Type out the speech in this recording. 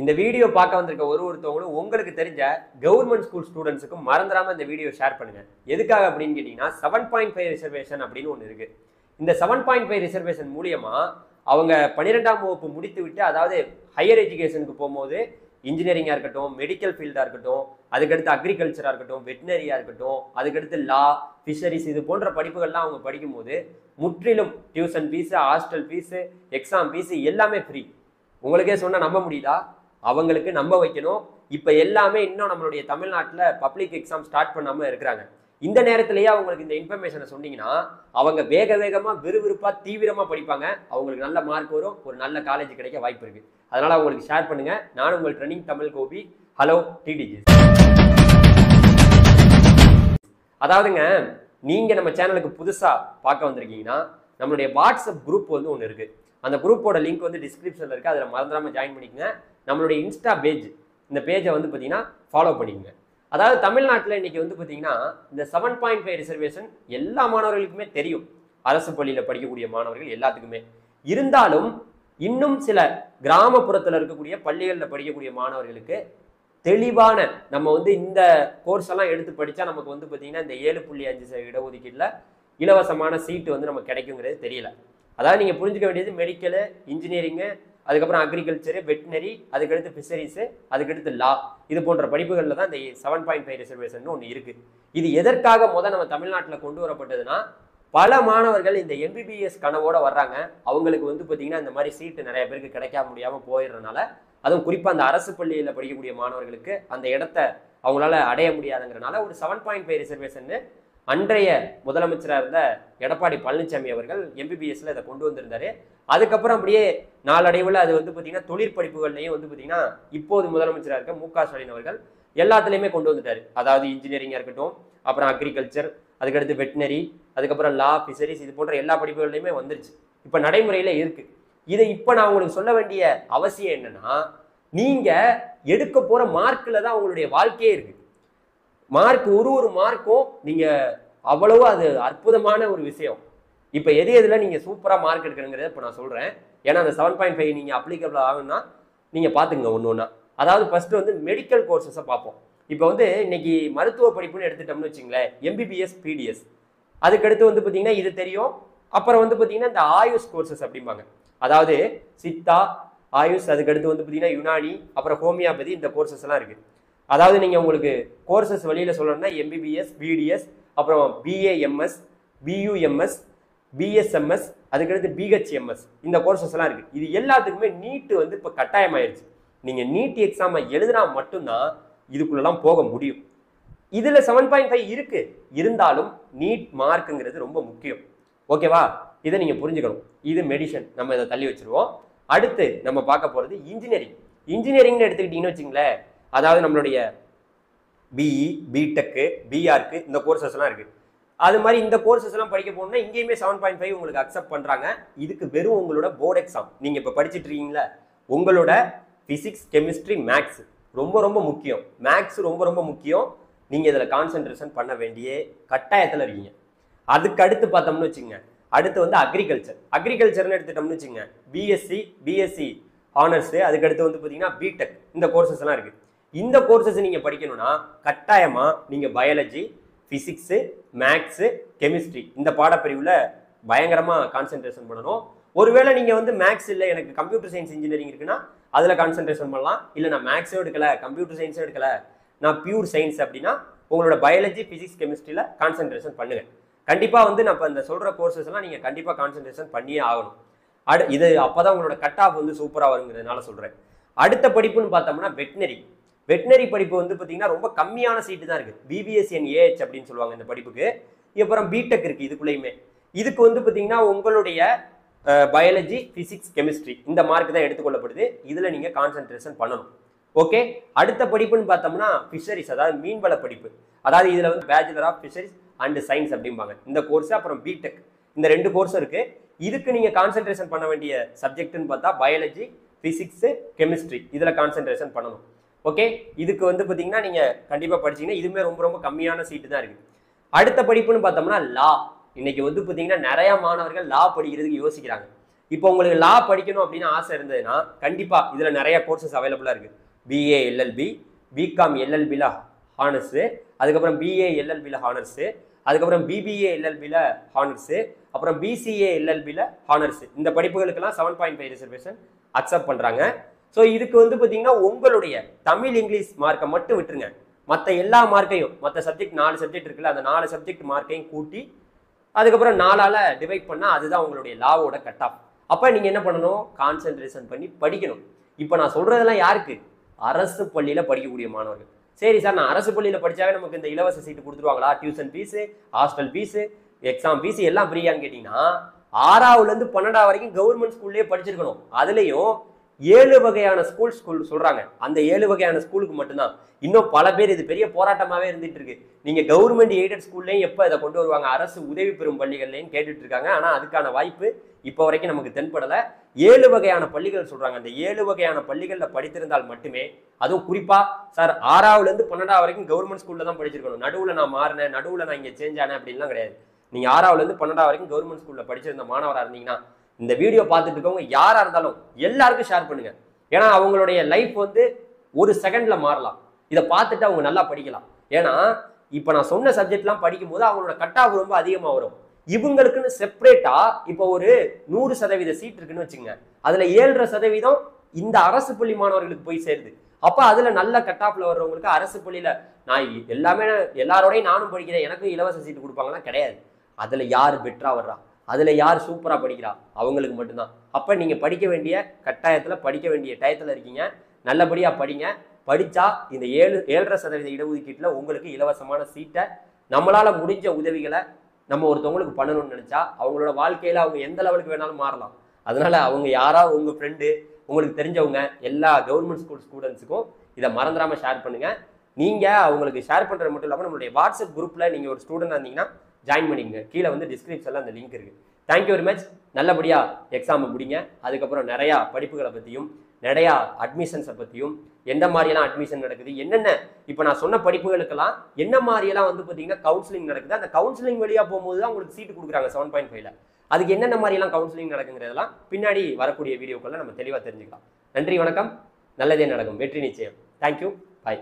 இந்த வீடியோ பார்க்க வந்திருக்க ஒருத்தவங்களும் உங்களுக்கு தெரிஞ்ச கவர்மெண்ட் ஸ்கூல் ஸ்டூடெண்ட்ஸுக்கு மறந்துடாம இந்த வீடியோ ஷேர் பண்ணுங்க. எதுக்காக அப்படின்னு கேட்டீங்கன்னா 7.5 ரிசர்வேஷன் அப்படின்னு ஒன்று இருக்கு. இந்த 7.5 ரிசர்வேஷன் மூலியமா அவங்க 12ஆம் வகுப்பு முடித்து விட்டு, அதாவது ஹையர் எஜுகேஷனுக்கு போகும்போது இன்ஜினியரிங்காக இருக்கட்டும், மெடிக்கல் ஃபீல்டாக இருக்கட்டும், அதுக்கடுத்து அக்ரிகல்ச்சராக இருக்கட்டும், வெட்டினரியாக இருக்கட்டும், அதுக்கடுத்து லா, ஃபிஷரிஸ், இது போன்ற படிப்புகள்லாம் அவங்க படிக்கும்போது முற்றிலும் tuition fees, hostel fees, exam fees எல்லாமே ஃப்ரீ. உங்களுக்கே சொன்னால் நம்ப முடியுதா? அவங்களுக்கு நம்ப வைக்கணும். இப்போ எல்லாமே இன்னும் நம்மளுடைய தமிழ்நாட்டில் பப்ளிக் எக்ஸாம் ஸ்டார்ட் பண்ணாமல் இருக்கிறாங்க. இந்த நேரத்திலேயே அவங்களுக்கு இந்த இன்ஃபர்மேஷனை சொன்னீங்கன்னா அவங்க வேகமாக விறுவிறுப்பாக தீவிரமாக படிப்பாங்க. அவங்களுக்கு நல்ல மார்க் வரும், ஒரு நல்ல காலேஜ் கிடைக்க வாய்ப்பு இருக்கு. அதனால அவங்களுக்கு ஷேர் பண்ணுங்க. நான் உங்கள் trending Tamil Gopi. Hello TTG. அதாவதுங்க, நீங்க நம்ம சேனலுக்கு புதுசா பார்க்க வந்திருக்கீங்கன்னா நம்மளுடைய வாட்ஸ்அப் குரூப் வந்து ஒன்று இருக்கு. அந்த குரூப்போட லிங்க் வந்து டிஸ்கிரிப்ஷன்ல இருக்கு. அதில் மறந்துடாம ஜாயின் பண்ணிக்கங்க. நம்மளுடைய இன்ஸ்டா பேஜ், இந்த பேஜை வந்து பார்த்தீங்கன்னா ஃபாலோ பண்ணிக்கங்க. அதாவது தமிழ்நாட்டில் இன்னைக்கு வந்து பார்த்தீங்கன்னா இந்த 7.5 ரிசர்வேஷன் எல்லா மாணவர்களுக்குமே தெரியும். அரசு பள்ளியில் படிக்கக்கூடிய மாணவர்கள் எல்லாத்துக்குமே. இருந்தாலும் இன்னும் சில கிராமப்புறத்தில் இருக்கக்கூடிய பள்ளிகளில் படிக்கக்கூடிய மாணவர்களுக்கு தெளிவான, நம்ம வந்து இந்த கோர்ஸ் எல்லாம் எடுத்து படித்தா நமக்கு வந்து பார்த்தீங்கன்னா இந்த 7.5% இடஒதுக்கீட்டில் இலவசமான சீட்டு வந்து நமக்கு கிடைக்குங்கிறது தெரியல. அதாவது நீங்கள் புரிஞ்சுக்க வேண்டியது மெடிக்கலு, இன்ஜினியரிங்கு, அதுக்கப்புறம் அக்ரிகல்ச்சரு, வெட்டினரி, அதுக்கடுத்து ஃபிஷரிஸு, அதுக்கடுத்து லா, இது போன்ற படிப்புகளில் தான் இந்த 7.5 ரிசர்வேஷன் ஒன்று இருக்குது. இது எதற்காக நம்ம தமிழ்நாட்டில் கொண்டு வரப்பட்டதுன்னா, பல மாணவர்கள் இந்த எம்பிபிஎஸ் கனவோட வர்றாங்க. அவங்களுக்கு வந்து பார்த்தீங்கன்னா இந்த மாதிரி சீட்டு நிறைய பேருக்கு கிடைக்க முடியாமல் போயிடுறதுனால, அதுவும் குறிப்பாக அந்த அரசு பள்ளியில் படிக்கக்கூடிய மாணவர்களுக்கு அந்த இடத்த அவங்களால அடைய முடியாதுங்கிறனால ஒரு 7.5 ரிசர்வேஷன் அன்றைய முதலமைச்சராக இருந்த எடப்பாடி பழனிசாமி அவர்கள் எம்பிபிஎஸ்ல இதை கொண்டு வந்திருந்தாரு. அதுக்கப்புறம் அப்படியே நாளடைவில் அது வந்து பார்த்தீங்கன்னா தொழிற்படிப்புகள்லையும் வந்து பார்த்தீங்கன்னா இப்போது முதலமைச்சராக இருக்க மு க ஸ்டாலின் அவர்கள் எல்லாத்துலேயுமே கொண்டு வந்துட்டாரு. அதாவது இன்ஜினியரிங்காக இருக்கட்டும், அப்புறம் அக்ரிகல்ச்சர், அதுக்கடுத்து வெட்டினரி, அதுக்கப்புறம் லா, ஃபிஷரிஸ், இது போன்ற எல்லா படிப்புகள்லையுமே வந்துருச்சு. இப்போ நடைமுறையில் இருக்கு. இதை இப்போ நான் உங்களுக்கு சொல்ல வேண்டிய அவசியம் என்னன்னா, நீங்க எடுக்க போற மார்க்ல தான் உங்களுடைய வாழ்க்கையே இருக்கு. மார்க், ஒரு மார்க்கும் நீங்க அவ்வளவு அது அற்புதமான ஒரு விஷயம். இப்போ எதுல நீங்க சூப்பரா மார்க் எடுக்கணுங்கிறத இப்போ நான் சொல்றேன். ஏன்னா அந்த 7.5 நீங்க அப்ளிகபிள் ஆகும்னா நீங்க பாத்துங்க ஒன்று ஒன்றா. அதாவது ஃபர்ஸ்ட் வந்து மெடிக்கல் கோர்சஸை பார்ப்போம். இப்போ வந்து இன்னைக்கு மருத்துவ படிப்புன்னு எடுத்துட்டோம்னு வச்சுங்களேன், எம்பிபிஎஸ், பிடிஎஸ், அதுக்கடுத்து வந்து பார்த்தீங்கன்னா இது தெரியும். அப்புறம் வந்து பார்த்தீங்கன்னா இந்த ஆயுஷ் கோர்சஸ் அப்படிம்பாங்க. அதாவது சித்தா, ஆயுஷ், அதுக்கடுத்து வந்து பார்த்தீங்கன்னா யுனானி, அப்புறம் ஹோமியோபதி, இந்த கோர்சஸ் எல்லாம் இருக்கு. அதாவது நீங்கள் உங்களுக்கு கோர்சஸ் வெளியில் சொல்லணும்னா எம்பிபிஎஸ், பிடிஎஸ், அப்புறம் பிஏஎம்எஸ், பியூஎம்எஸ், பிஎஸ்எம்எஸ், அதுக்கடுத்து பிஹெச்எம்எஸ், இந்த கோர்சஸ் எல்லாம் இருக்கு. இது எல்லாத்துக்குமே நீட் வந்து இப்போ கட்டாயமாயிருச்சு. நீங்கள் நீட் எக்ஸாமை எழுதினா மட்டும்தான் இதுக்குள்ளெல்லாம் போக முடியும். இதில் 7.5 இருக்கு. இருந்தாலும் நீட் மார்க்குங்கிறது ரொம்ப முக்கியம். ஓகேவா? இதை நீங்கள் புரிஞ்சுக்கணும். இது மெடிசன், நம்ம இதை தள்ளி வச்சிருவோம். அடுத்து நம்ம பார்க்க போகிறது இன்ஜினியரிங். இன்ஜினியரிங்னு எடுத்துக்கிட்டீங்கன்னு வச்சுங்களேன், அதாவது நம்மளுடைய பிஇ, பிடெக்கு, பிஆர்க்கு, இந்த கோர்சஸ் எல்லாம் இருக்கு. அது மாதிரி இந்த கோர்சஸ் எல்லாம் படிக்க போகணும்னா இங்கேயுமே 7.5 உங்களுக்கு அக்செப்ட் பண்றாங்க. இதுக்கு வெறும் உங்களோட போர்டு எக்ஸாம். நீங்க இப்ப படிச்சுட்டு இருக்கீங்களா, உங்களோட பிசிக்ஸ், கெமிஸ்ட்ரி, மேக்ஸ் ரொம்ப ரொம்ப முக்கியம். மேக்ஸ் ரொம்ப ரொம்ப முக்கியம். நீங்க இதுல கான்சென்ட்ரேஷன் பண்ண வேண்டிய கட்டாயத்துல இருக்கீங்க. அதுக்கு அடுத்து பார்த்தோம்னு வச்சுங்க, அடுத்து வந்து அக்ரிகல்ச்சர். அக்ரிகல்ச்சர்னு எடுத்துட்டோம்னு வச்சுங்க, பிஎஸ்சி ஆனர்ஸ், அதுக்கடுத்து வந்து பார்த்தீங்கன்னா பிடெக், இந்த கோர்சஸ் எல்லாம் இருக்கு. இந்த கோர்சஸ் நீங்க படிக்கணும்னா கட்டாயமா நீங்க பயாலஜி, பிசிக்ஸ், மேக்ஸ், கெமிஸ்ட்ரி, இந்த பாடப்பிரிவுல பயங்கரமா கான்சென்ட்ரேஷன் பண்ணணும். ஒருவேளை நீங்க வந்து மேக்ஸ் இல்லை, எனக்கு கம்ப்யூட்டர் சயின்ஸ் இன்ஜினியரிங் இருக்குன்னா அதுல கான்சென்ட்ரேஷன் பண்ணலாம். இல்லை நான் மேக்ஸும் எடுக்கல, கம்ப்யூட்டர் சயின்ஸும் எடுக்கல, நான் பியூர் சயின்ஸ் அப்படின்னா உங்களோட பயாலஜி, பிசிக்ஸ், கெமிஸ்ட்ரியில கான்சென்ட்ரேஷன் பண்ணுங்க. கண்டிப்பா வந்து நம்ம இந்த சொல்ற கோர்சஸ் எல்லாம் நீங்க கண்டிப்பா கான்சென்ட்ரேஷன் பண்ணியே ஆகணும். இது அப்பதான் உங்களோட கட் ஆஃப் வந்து சூப்பரா வருங்கிறதுனால சொல்றேன். அடுத்த படிப்புன்னு பார்த்தோம்னா வெட்டினரி. வெட்டினரி படிப்பு வந்து பார்த்தீங்கன்னா ரொம்ப கம்மியான சீட்டு தான் இருக்கு. பிபிஎஸ்என் ஏஹெச் அப்படின்னு சொல்லுவாங்க இந்த படிப்புக்கு. அப்புறம் பிடெக் இருக்கு இதுக்குள்ளேயுமே. இதுக்கு வந்து பார்த்தீங்கன்னா உங்களுடைய பயாலஜி, பிசிக்ஸ், கெமிஸ்ட்ரி, இந்த மார்க் தான் எடுத்துக்கொள்ளப்படுது. இதுல நீங்க கான்சென்ட்ரேஷன் பண்ணணும். ஓகே. அடுத்த படிப்புன்னு பார்த்தோம்னா ஃபிஷரிஸ், அதாவது மீன்வள படிப்பு. அதாவது இதுல வந்து bachelor of fisheries and science அப்படிம்பாங்க இந்த கோர்ஸ். அப்புறம் பிடெக், இந்த 2 கோர்ஸ் இருக்கு. இதுக்கு நீங்க கான்சென்ட்ரேஷன் பண்ண வேண்டிய சப்ஜெக்ட்னு பார்த்தா பயாலஜி, பிசிக்ஸ், கெமிஸ்ட்ரி, இதுல கான்சென்ட்ரேஷன் பண்ணணும். ஓகே. இதுக்கு வந்து பார்த்தீங்கன்னா நீங்க கண்டிப்பா படிச்சீங்கன்னா இதுவுமே ரொம்ப ரொம்ப கம்மியான சீட்டு தான் இருக்கு. அடுத்த படிப்புன்னு பார்த்தோம்னா லா. இன்னைக்கு வந்து பார்த்தீங்கன்னா நிறைய மாணவர்கள் லா படிக்கிறதுக்கு யோசிக்கிறாங்க. இப்போ உங்களுக்கு லா படிக்கணும் அப்படின்னு ஆசை இருந்ததுன்னா கண்டிப்பா இதுல நிறைய கோர்சஸ் அவைலபிளா இருக்கு. பிஏ எல்எல்பி, பிகாம் எல்எல்பில ஹானர்ஸு, அதுக்கப்புறம் பிஏ எல்எல்பில ஹானர்ஸு, அதுக்கப்புறம் பிபிஏ எல்எல்பில ஹானர்ஸு, அப்புறம் பிசிஏ எல்எல்பில ஹானர்ஸு. இந்த படிப்புகளுக்கெல்லாம் 7.5 ரிசர்வேஷன் அக்செப்ட் பண்றாங்க. ஸோ இதுக்கு வந்து பார்த்தீங்கன்னா உங்களுடைய தமிழ் இங்கிலீஷ் மார்க்கை மட்டும் விட்டுருங்க. மற்ற எல்லா மார்க்கையும், மற்ற சப்ஜெக்ட் 4 சப்ஜெக்ட் இருக்குல்ல, அந்த 4 சப்ஜெக்ட் மார்க்கையும் கூட்டி அதுக்கப்புறம் 4ஆல டிவைட் பண்ணால் அதுதான் உங்களுடைய லாவோட கட் ஆஃப். அப்போ நீங்கள் என்ன பண்ணணும்? கான்சென்ட்ரேஷன் பண்ணி படிக்கணும். இப்போ நான் சொல்றதெல்லாம் யாருக்கு? அரசு பள்ளியில் படிக்கக்கூடிய மாணவர்கள். சரி சார், நான் அரசு பள்ளியில் படித்தாவே நமக்கு இந்த இலவச சீட்டு கொடுத்துருவாங்களா? Tuition fees, hostel fees, exam fees எல்லாம் ஃப்ரீயான்னு கேட்டிங்கன்னா 6ஆவதுலேருந்து 12ஆவது வரைக்கும் கவர்மெண்ட் ஸ்கூல்லேயே படிச்சிருக்கணும். அதுலேயும் 7 வகையான ஸ்கூல் சொல்றாங்க. அந்த 7 வகையான ஸ்கூலுக்கு மட்டும்தான். இன்னும் பல பேர் இது பெரிய போராட்டமாவே இருந்துட்டு இருக்கு. நீங்க கவர்மெண்ட் எய்டட் ஸ்கூல்லையும் எப்ப இதை கொண்டு வருவாங்க, அரசு உதவி பெறும் பள்ளிகள்லையும் கேட்டுட்டு இருக்காங்க. ஆனா அதுக்கான வாய்ப்பு இப்போ வரைக்கும் நமக்கு தென்படல. 7 வகையான பள்ளிகள் சொல்றாங்க. அந்த 7 வகையான பள்ளிகள்ல படித்திருந்தால் மட்டுமே, அதுவும் குறிப்பா சார் 6ஆவதுலேருந்து 12ஆவது வரைக்கும் கவர்மெண்ட் ஸ்கூல்ல தான் படிச்சிருக்கணும், நடுவுல நான் மாறினேன், நடுவுல நான் இங்க சேஞ்ச் ஆனேன் அப்படின்லாம் கிடையாது. நீங்க 6ஆவதுலேருந்து 12ஆவது வரைக்கும் கவர்மெண்ட் ஸ்கூல்ல படிச்சிருந்த மாணவராக இருந்தீங்கன்னா இந்த வீடியோ பார்த்துட்டு இருக்கவங்க யாரா இருந்தாலும் எல்லாருக்கும் ஷேர் பண்ணுங்க. ஏன்னா அவங்களுடைய லைஃப் வந்து ஒரு செகண்ட்ல மாறலாம். இதை பார்த்துட்டு அவங்க நல்லா படிக்கலாம். ஏன்னா இப்போ நான் சொன்ன சப்ஜெக்ட்லாம் படிக்கும்போது அவங்களோட கட் ஆஃப் ரொம்ப அதிகமாக வரும். இவங்களுக்குன்னு செப்பரேட்டா இப்போ ஒரு 100% சீட் இருக்குன்னு வச்சுங்க, அதுல 7.5% இந்த அரசு பள்ளி மாணவர்களுக்கு போய் சேருது. அப்ப அதுல நல்ல கட் ஆஃப்ல வர்றவங்களுக்கு அரசு பள்ளியில நான் எல்லாமே எல்லாரோடையும் நானும் படிக்கிறேன், எனக்கும் இலவச சீட்டு கொடுப்பாங்களா? கிடையாது. அதுல யார் பெட்டரா வர்றா, அதுல யார் சூப்பரா படிக்கிறா, அவங்களுக்கு மட்டும்தான். அப்ப நீங்க படிக்க வேண்டிய கட்டாயத்துல, படிக்க வேண்டிய டயத்துல இருக்கீங்க. நல்லபடியா படிங்க. படிச்சா இந்த 7.5% இடஒதுக்கீட்டுல உங்களுக்கு இலவசமான சீட்டை, நம்மளால முடிஞ்ச உதவிகளை நம்ம ஒருத்தவங்களுக்கு பண்ணணும்னு நினைச்சா அவங்களோட வாழ்க்கையில அவங்க எந்த லெவலுக்கு வேணாலும் மாறலாம். அதனால அவங்க யாராவது உங்க ஃப்ரெண்டு, உங்களுக்கு தெரிஞ்சவங்க எல்லா கவர்மெண்ட் ஸ்கூல் ஸ்டூடெண்ட்ஸுக்கும் இதை மறந்துடாம ஷேர் பண்ணுங்க. நீங்க அவங்களுக்கு ஷேர் பண்றது மட்டும் இல்லாமல் நம்மளுடைய வாட்ஸ்அப் குரூப்ல நீங்க ஒரு ஸ்டூடெண்ட் இருந்தீங்கன்னா ஜாயின் பண்ணிங்க. கீழே வந்து டிஸ்கிரிப்ஷன்ல அந்த லிங்க் இருக்கு. Thank you very much. நல்லபடியா எக்ஸாம் முடிங்க. அதுக்கப்புறம் நிறைய படிப்புகளை பத்தியும், நிறைய அட்மிஷன்ஸை பத்தியும், எந்த மாதிரியெல்லாம் அட்மிஷன் நடக்குது, என்னென்ன இப்போ நான் சொன்ன படிப்புகளுக்கெல்லாம் என்ன மாதிரியெல்லாம் வந்து பார்த்தீங்கன்னா கவுன்சிலிங் நடக்குது, அந்த கவுன்சிலிங் வழியா போகும்போது தான் உங்களுக்கு சீட்டு கொடுக்குறாங்க 7.5ல. அதுக்கு என்னென்ன மாதிரியெல்லாம் கவுன்சிலிங் நடக்குங்கிறதெல்லாம் பின்னாடி வரக்கூடிய வீடியோக்களில் நம்ம தெளிவாக தெரிஞ்சுக்கலாம். நன்றி, வணக்கம். நல்லதே நடக்கும். வெற்றி நிச்சயம். தேங்க்யூ. பாய்.